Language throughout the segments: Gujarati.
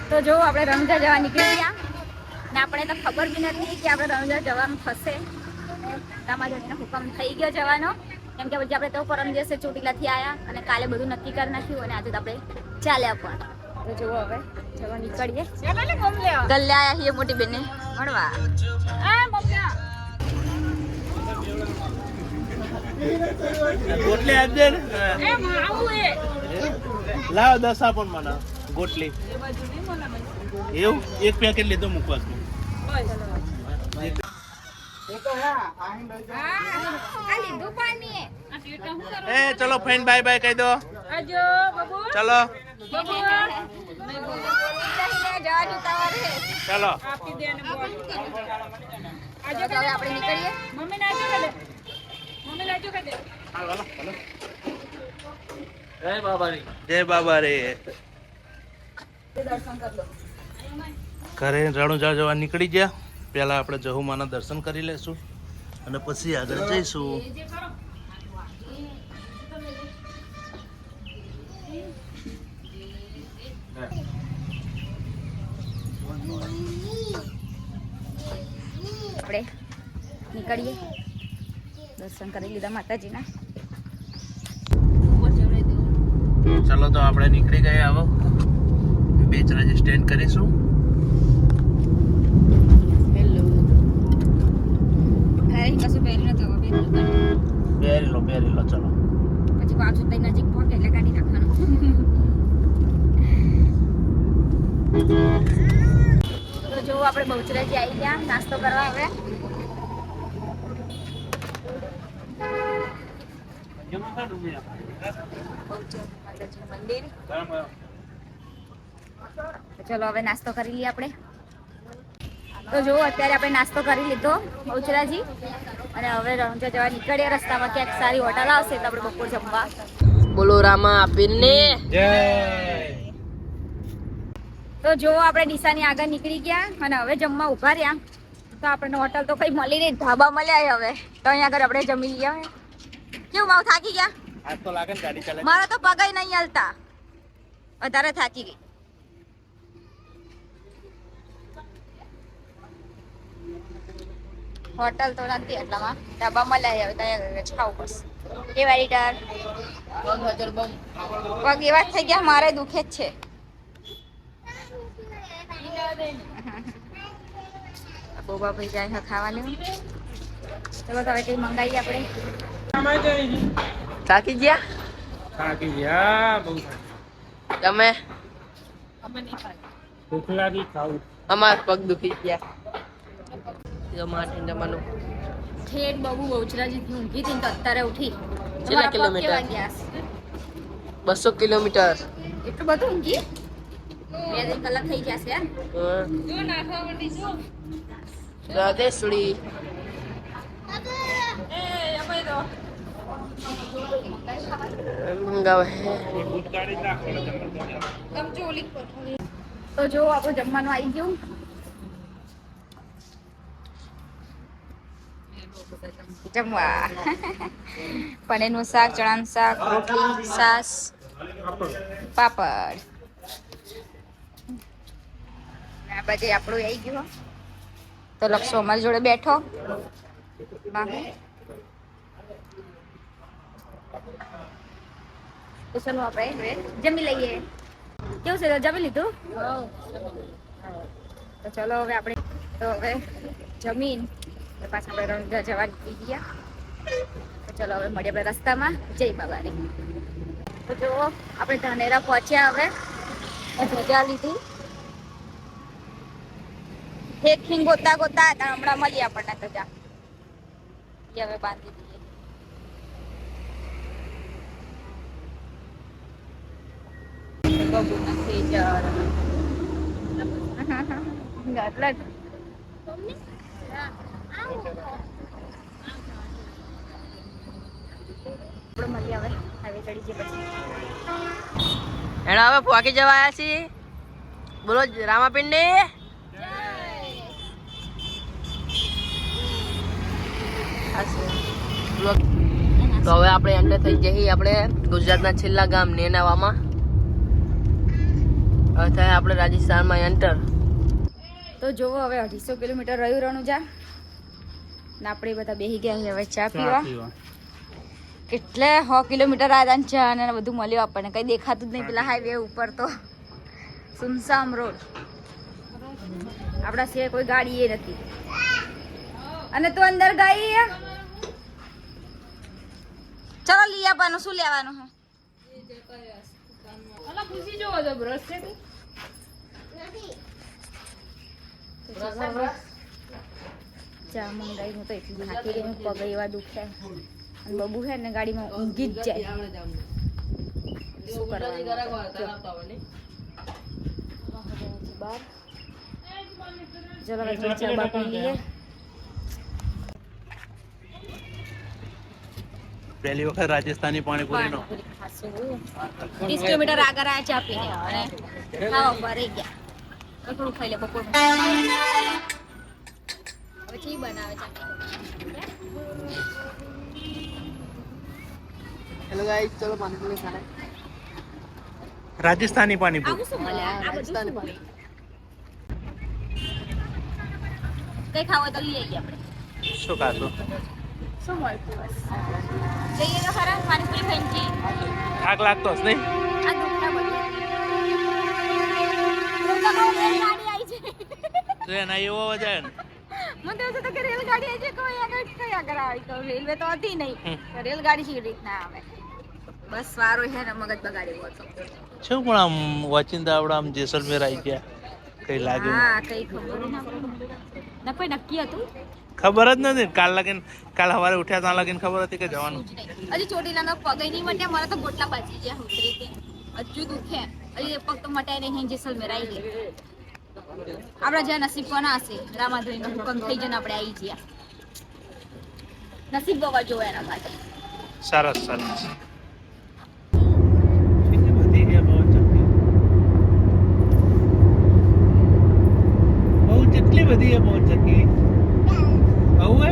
તો જો આપણે રણુજા જવા નીકળી ગયા ને આપણે તો ખબર બી નથી કે આપણે રણુજા જવાનું થશે. દામાજીનો હુકમ થઈ ગયો જવાનો, કેમ કે પછી આપણે તો પરમ દિવસે ચોટીલાથી આવ્યા અને કાલે બધું નક્કી કરી નાખ્યું અને આજે તો આપણે ચાલ્યા પણ. તો જુઓ હવે જવા નીકળીએ. ગલ્લે આવ્યા છીએ મોટી બેને મળવા. ગોટલી આપજે ને. લાવ 10 આપો મને ગોટલી. એવું એક પેકેટ લીધો મુકવાસ. એ ચલો ફ્રેન્ડ બાય બાય કહી દો. ચલો ચલો આપણે નીકળીએ. જય બાબા રે. ઘરે રણુજા જવા નીકળી ગયા. પહેલા આપણે જહુમાના દર્શન કરી લેશું અને પછી આગળ જઈશું. આપણે નીકળીએ. દર્શન કરી લીધા માતાજીના. ચલો તો આપણે નીકળી ગયા. હવે બેચરાજી સ્ટેન્ડ કરીશું. હેલો. અરે કશું પહેરી નતો પહેરી લો ચલો. પછી પાછું તઈ નજીક પહોંચે એટલે કાઢી નાખવાનું. તો જો આપણે બહુચરાજી આવી ગયા નાસ્તો કરવા. હવે મંદિર. ચલો હવે નાસ્તો કરી લઈએ આપણે. તો જો અત્યારે આપણે નાસ્તો કરી લીધો બહુચરાજી અને હવે રણુજા જવા નીકળ્યા. રસ્તામાં ક્યાંક સારી હોટલ આવશે તો આપણે બપોર જમવા. બોલો રામા આપીને જય. તો જો આપણે ડીસાની આગળ નીકળી ગયા અને હવે જમવા ઉભા રહ્યા. તો આપણને હોટલ તો કઈ મળી નહીં, ધાબા મળ્યા. હવે તો અહીંયા આગળ આપણે જમી લઈએ. કેવું માવ થાકી ગયા? આજ તો લાગે ને ગાડી ચાલે. મારા તો પગય નહીં હલતા, વધારે થાકી ગઈ. હોટલ તો નથી એટલામાં, ધાબા મળ્યા. હવે ત્યાં ખાવું પડશે. કેવા એડિટર? પગ એવા થઈ ગયા મારે દુખે જ છે. બોબા ભાઈ જાય ખાવાનું. ચલો તો હવે કઈ મંગાવીએ આપણે. થાકી ગયા બહુ. તમે ભૂખ લાગી ખાવું. અમાર પગ દુખી ગયા. જમવાનું ઠેઠ બહુ બહુચરાજી ઊંઘી હતી ને તો અત્યારે ઉઠી. કેટલા કિલોમીટર? 200 કિલોમીટર. એટલું બધું ઊંઘી? 2 કલાક થઈ જશે. રાધેશ્વરી મંગાવે. તો જો આપણું જમવાનું આવી ગયું. જમવા પનીરનું શાક, ચણાનું શાક, રોટલી, છાશ, પાપડ. આ બાજુ આપણું આવી ગયું. તો લક્ષો અમારી જોડે બેઠો. તો ચલો આપણે જમી લઈએ. કેવું છે? જમી લીધું? તો ચલો હવે આપણે તો હવે જમીન પાછા આપણે રણુજા જવા નીકળી ગયા. તો ચલો હવે મળીએ આપણે રસ્તામાં. જય બાબાની. તો જો આપણે ધાનેરા પહોંચ્યા. હવે ધજા લીધી. એક ખીંગ ગોતા હમણાં મળીએ આપણને ધજા. હવે બાંધી દઈએ. બબુના ખેજર ગાટલા આપણે મળીએ હવે. હવે ચડી જઈએ પછી. એના હવે પહોંચી જવા આવ્યા છીએ. બોલો રામાપિંડી. તો હવે આપણે એન્ટર થઈ જઈએ આપણે ગુજરાતના છેલ્લા ગામ નેનાવામાં. હવે થાય આપણે રાજસ્થાનમાં એન્ટર. તો જોવો હવે 250 કિલોમીટર રહ્યું રણુજા ને આપણે બધા બેસી ગયા છે હવે ચા પીવા. કેટલે 100 કિલોમીટર આવ્યા ચા અને બધું મળ્યું આપણને, કઈ દેખાતું જ નહીં પેલા હાઈવે ઉપર તો સુમસામ રોડ. આપણા સિવાય કોઈ ગાડી એ નથી. અને તું અંદર ગઈ? ચલો લઈ આવવાનું. શું લેવાનું હે? ચા મંગાઈ. હું તો એટલી થાકી ગઈ, પગ એવા દુખે અને બબુ છે ને ગાડીમાં ઊંઘી જ જાય. શું કરવાનું? બાર ચલો હવે ચા બા પી લઈએ. પહેલી વખત રાજસ્થાની પાણીપુરી નો 30 કિલોમીટર આગળ આ ચા પીને અને ખાવા ઉભા રહી ગયા. થોડું ખાઈ લે બપોર. પછી બનાવે ચા. હેલો ગાઈસ, ચલો પાણીપુરી ખાને. રાજસ્થાની પાણીપુરી. આવું શું મળે? આ બધું શું મળે? કઈ ખાવા તો લઈ આવીએ આપણે. શું ખાશો? શું મળતું બસ જઈએ તો ખરા પાણીપુરી ખાઈને જઈએ. થાક લાગતો હશે નહીં? આ દુખના બધું હું તો કહું રેલગાડી આવી છે. તો એના એવો વજાય ને. મને તો એવું થતું કે રેલગાડી આવી છે. કોઈ આગળ આવી તો રેલવે તો હતી નહીં. તો રેલગાડી શી રીતના આવે? બસ વારો છે ને મગજ બગાડી હતો. શું પણ આમ વાંચીને આપણે આમ જેસલમેર આવી ગયા, કઈ લાગ્યું? હા કઈ ખબર ના કોઈ નક્કી હતું ખબર જ નથી. કાલ સવારે ઉઠ્યા ત્યાં લગીને ખબર હતી કે જવાનું. હજી ચોટીલાનો પગ નહીં મટ્યા. મારા તો ગોટલા બાજી ગયા ઉતરી હતી. હજુ દુખે. હજી પગ તો મટાય નહીં. જેસલમેર આવી ગઈ. આપણા જ્યાં નસીબ કોના હશે રામાધોરીનો હુકમ થઈ જાય ને આપણે આવી ગયા. નસીબ બાબા જોવે એના માટે. સરસ સરસ. કેટલી બધી એ પહોંચ ચકી આવું હે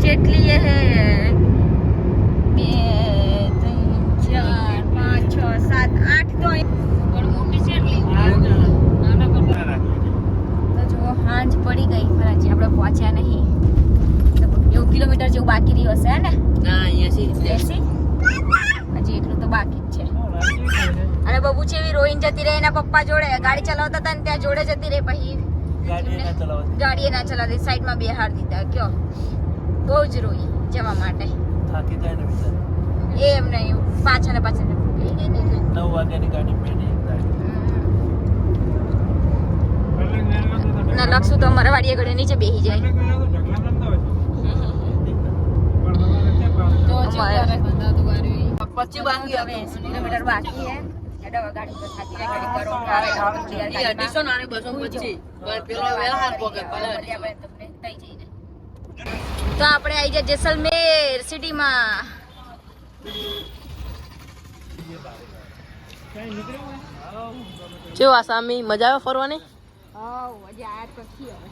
જેટલી એ હે 2 3 4 5 6 7 8 તો પણ મોટી છે એટલી. તો જો હાંજ પડી ગઈ પણ હજી આપણે પહોંચ્યા નહીં. 90 કિલોમીટર જેવું બાકી રહ્યું હશે ને? ના, અહીંયાથી 80 હજી એટલું તો બાકી જ છે. અને બબુ ચેવી રોઈને જતી રહી એના પપ્પા જોડે. ગાડી ચલાવતા હતા ને ત્યાં જોડે જતી રહી. પછી ગાડી ના ચલાવતી, સાઈડમાં બેહાર દીધા. કયો બહુ જ રોઈ જવા માટે. થાકી જાય ને બિચારી. એમ નહીં, પાછળ ને પાછળ ફૂટી ગઈ ને એટલે. 9 વાગ્યાની ગાડી પેડી ના લક્ષું તો અમારા વાડીએ ઘડે નીચે બેસી જાય. પછી બાકી હવે 80 કિલોમીટર બાકી હે. ગાડી પર થાકી જાય. ગાડી કરો આવે તો ક્લિયર એ 200 અને 225 પેલો વેલા પોકે ભલે આપણે તમને થઈ જઈને. તો આપણે આવી જાય જેસલમેર સિટીમાં. કેવું આસામી? મજા આવે ફરવાની? હાઉ હજી આયા તો થી હવે.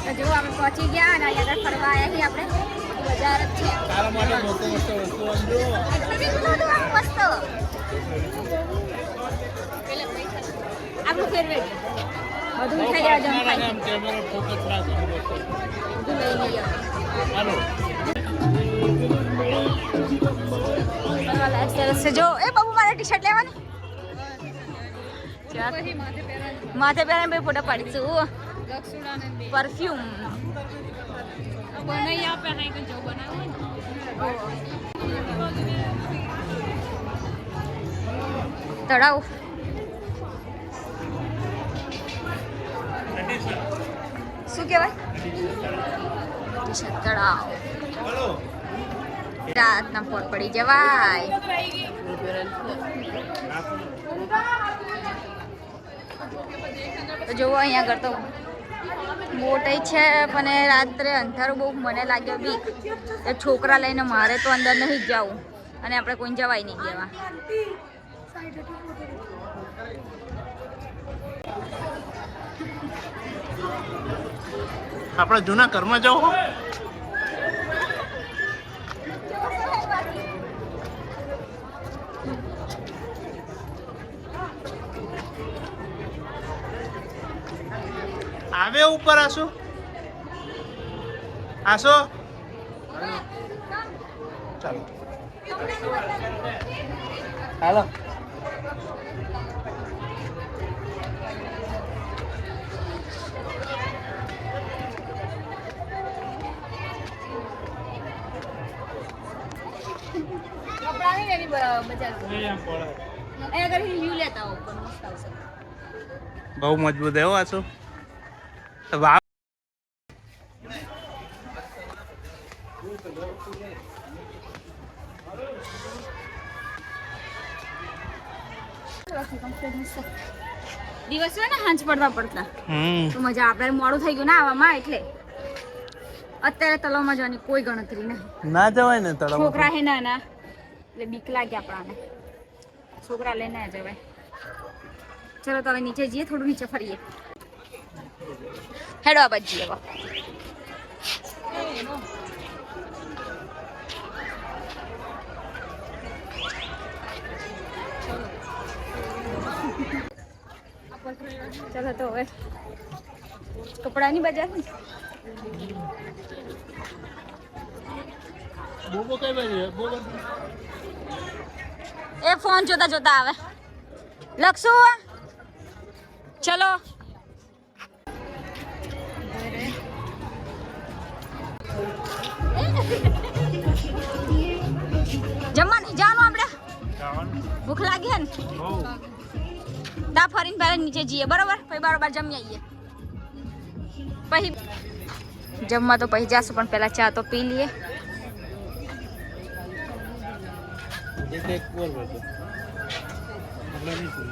તો જો આપણે પહોંચી ગયા અને અહીંયા આગળ ફરવા આવ્યા છીએ આપણે. બજાર જ છે. તારા માટે મસ્ત વસ્તુ આંજો. મસ્ત આપણું ફેવરેટ બધું ખાઈ રહ્યા જમ ખાઈ કેમેરા ફોકસ ના કરે. બધું લઈ લઈએ. હાલો. સરસ છે. જો એ બાબુ મારે ટી શર્ટ લેવાની. માથે પહેરાને ભાઈ ફોટા પાડીશું. પરફ્યુમ તળાવ શું કહેવાય? તળાવ રાતના ફોટ પડી જવાય. તો જોવો અહીંયા આગળ તો મોટી છે પણ રાત્રે અંધારું બહુ મને લાગ્યો બીક એ છોકરા લઈને મારે તો અંદર નહીં જ જવું અને આપણે કોઈ જવાય નહીં દેવા. આપણે જૂના ઘરમાં જવું. આવે ઉપર આશો ચાલો હાલો. બહુ મજબૂત એવો આશો. વાહ દિવસ હોય ને હાંજ પડતા તો મજા આપણે મોડું થઈ ગયું ને આવવામાં એટલે અત્યારે તળાવમાં જવાની કોઈ ગણતરી નહીં. ના જવાય ને તળાવ. છોકરા હે નાના એટલે બીક લાગે આપણાને. છોકરા લઈને ના જવાય. ચલો તો હવે નીચે જઈએ, થોડું નીચે ફરીએ. હેડો આ બાજુ જઈએ. ચલો તો હવે કપડાની બજાર એ ફોન જોતા જોતા આવે. લખશુ ચલો જમવા નહીં જવાનું આપણે. ભૂખ લાગી હે ને તા ફરીને પહેલા નીચે જઈએ બરોબર, પછી બરોબર જમી આવીએ. પછી જમવા તો પછી જાશું પણ પહેલા ચા તો પી લઈએ.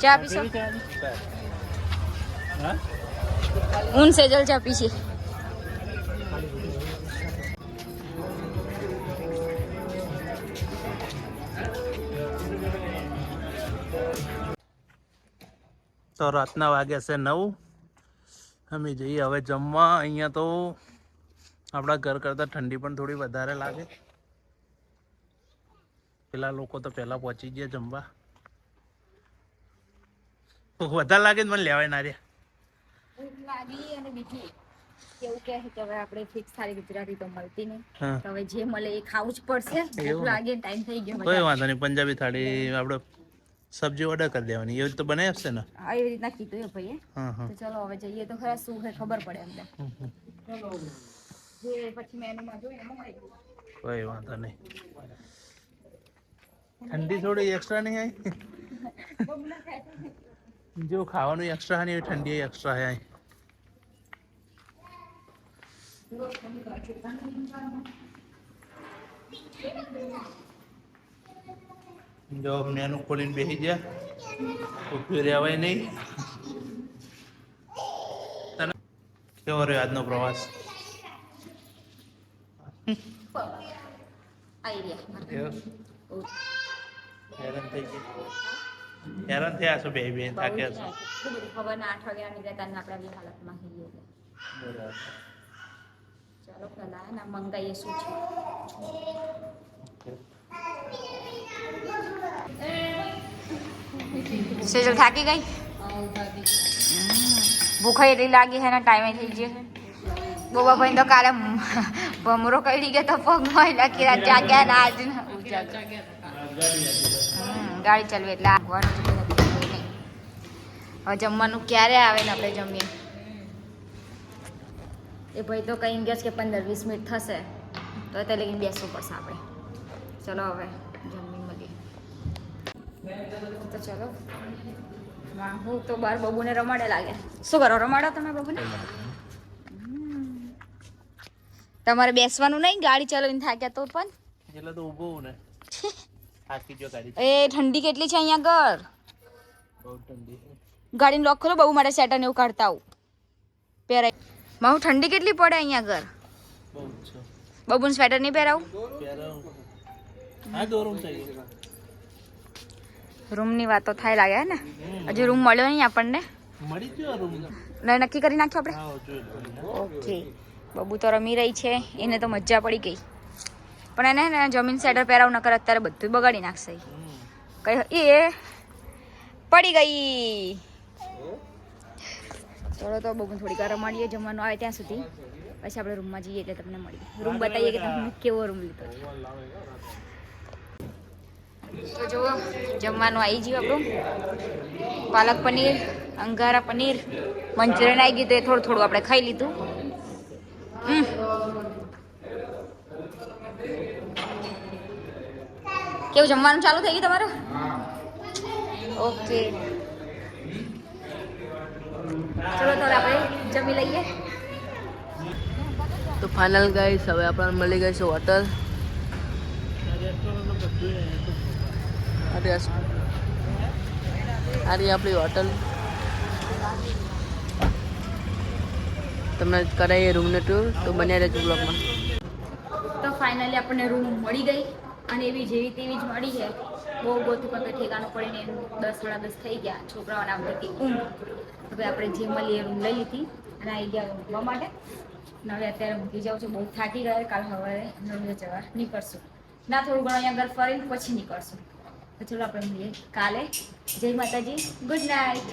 ચા પીશો? ઊન સેજલ ચા પીશી. તો રાતના વાગ્યા છે 9. અમે જઈએ હવે જમવા. અહીંયા તો આપણા ઘર કરતાં ઠંડી પણ થોડી વધારે લાગે. પેલા લોકો તો પહેલા પહોંચી ગયા જમવા. વધારે લાગે મને લેવાય ના રે. ભૂખ લાગી અને બીજું કેવું કહે કે હવે આપણે ફિક્સ થાળી ગુજરાતી તો મળતી નહીં, તો હવે જે મળે એ ખાવું જ પડશે. ભૂખ લાગે ટાઈમ થઈ ગયો. કોઈ વાંધો નહીં, પંજાબી થાળી આપણે સબ્જી ઓર્ડર કરી દેવાની, એવી તો બને આપશે ને. હા એવી રીતના કીધું એ ભાઈએ. તો ચલો હવે જઈએ તો ખરા શું છે ખબર પડે અમને. જે પછી મેનુમાં જોઈને મંગાવી દઉં. કોઈ વાંધો નહીં. ઠંડી થોડી એક્સ્ટ્રા નહીં આવી. જો ખાવાનું એક્સ્ટ્રા નહીં, ઠંડી એક્સ્ટ્રા હે. જો મેનુ ખોલીને બેસી ગયા, ઉભી રહેવાય નહીં. તને કેવો રહ્યો આજનો પ્રવાસ? હેરાન થઈ ગયા? હેરાન થયા છો બે બેન? થાક્યા છો? ખબર ના 8 વાગ્યા નીકળતા આપણે આવી હાલતમાં થઈએ. બરાબર. ચાલો પેલા ના મંગાઈએ શું છે. સેજલ થાકી ગઈ? ભૂખ એટલી લાગી છે ને ટાઈમે થઈ ગયો. બોબા ભાઈ તો કાલે ભમરો કરી ગયો તો પગમાં લખી જાગ્યા ના આજ ગાડી ચાલવી એટલે આગવાનું નહીં. હવે જમવાનું ક્યારે આવે ને આપણે જમીએ. એ ભાઈ તો કહી ગયા કે 15-20 મિનિટ થશે તો તે લઈને બેસવું પડશે આપણે. ચલો હવે જમી મળીએ. તો ચલો હું તો બાર બબુને રમાડે લાગે. શું કરો, રમાડો તમે બબુને? તમારે બેસવાનું નહીં, ગાડી ચલાવીને થાક્યા તો પણ એટલે તો ઊભો હું ને થાકી ગયો. ગાડી એ ઠંડી કેટલી છે અહીંયા આગળ. બહુ ઠંડી છે. ગાડીને લોક ખોલો, બહુ મારે સેટર ને એવું કાઢતા આવું પહેરાય. બહુ ઠંડી કેટલી પડે અહીંયા આગળ. બહુ છે. બબુન સ્વેટર નહીં પહેરાવું. આ દો રૂમ થઈ રૂમની વાતો થાય લાગે ને. હજી રૂમ મળ્યો નહીં આપણને. મળી ગયો રૂમ. નક્કી કરી નાખ્યું આપણે. આવો જોઈ ઓકે. બબુ તો રમી રહી છે, એને તો મજા પડી ગઈ. પણ એને ને જમીન સ્વેટર પહેરાવ ન કરે અત્યારે બધું બગાડી નાખશે. કઈ એ પડી ગઈ. ચલો તો બબુ થોડી વાર રમાડીએ, જમવાનું આવે ત્યાં સુધી. પછી આપણે રૂમમાં જઈએ એટલે તમને મળીએ. રૂમ બતાવીએ કે તમે કેવો રૂમ લીધો છે. તો જુઓ જમવાનું આવી ગયું આપણું. પાલક પનીર, અંગારા પનીર, મંચુરિયન આવી ગયું. તો એ થોડું થોડું આપણે ખાઈ લીધું. કેવું જમવાનું ચાલુ થઈ ગયું તમારું? ઓકે ચલો તો આપણે જમી લઈએ. તો ફાઇનલ ગાઈસ હવે આપણને મળી ગઈ છે હોટલ. આ રહી આપણી હોટલ. તમને કરાવીએ રૂમને ટૂર, તો બન્યા રહેજો બ્લોગમાં. તો ફાઇનલી આપણને રૂમ મળી ગઈ અને એવી જેવી તેવી જ મળી છે. બહુ ગોતું પણ કંઈ ઠેકાણું પડીને 10 સાડા 10 થઈ ગયા. છોકરાઓને આવતી હતી ઊંઘ. હવે આપણે જે મળી એ રૂમ લઈ લીધી અને આવી ગયા ઊંઘવા માટે. અને હવે અત્યારે ઊંઘી જાઉં છું, બહુ થાકી ગયા. કાલ સવારે નવરે જવા નીકળશું. ના થોડું ઘણું અહીંયા આગળ ફરીને પછી નીકળશું. તો ચલો આપણે મળીએ કાલે. જય માતાજી, ગુડ નાઇટ.